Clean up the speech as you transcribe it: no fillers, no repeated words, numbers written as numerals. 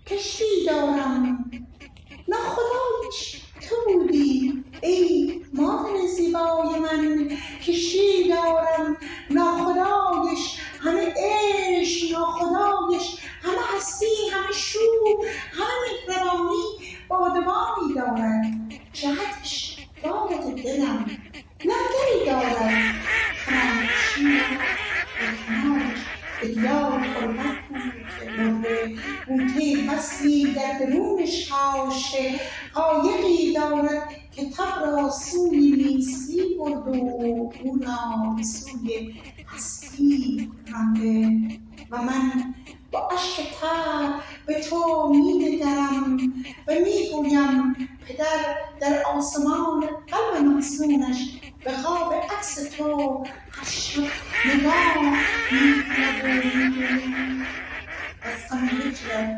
کشتی دارم ناخدایش تو بودی ای مادر زیبای من. کشتی دارم ناخدایش همه عشق، ناخدایش همه هستی، همه شور، همه مهربانی، بادبانی دارد. جهتش دارد دلم لنگری دارد. خرامشی در کنارش ادیار غربت بود که مرده، بوته فصلی در درونش کاشته. قایقی دارد که تب را سوی نیستی برد و او را به سوی هستی رانده. و من با اشک تر به تو می نگرم و می گویم پدر در آسمان قلب محزونش به خواب عکس تو هر شب نگاه می کند و می گوید از غم هجرت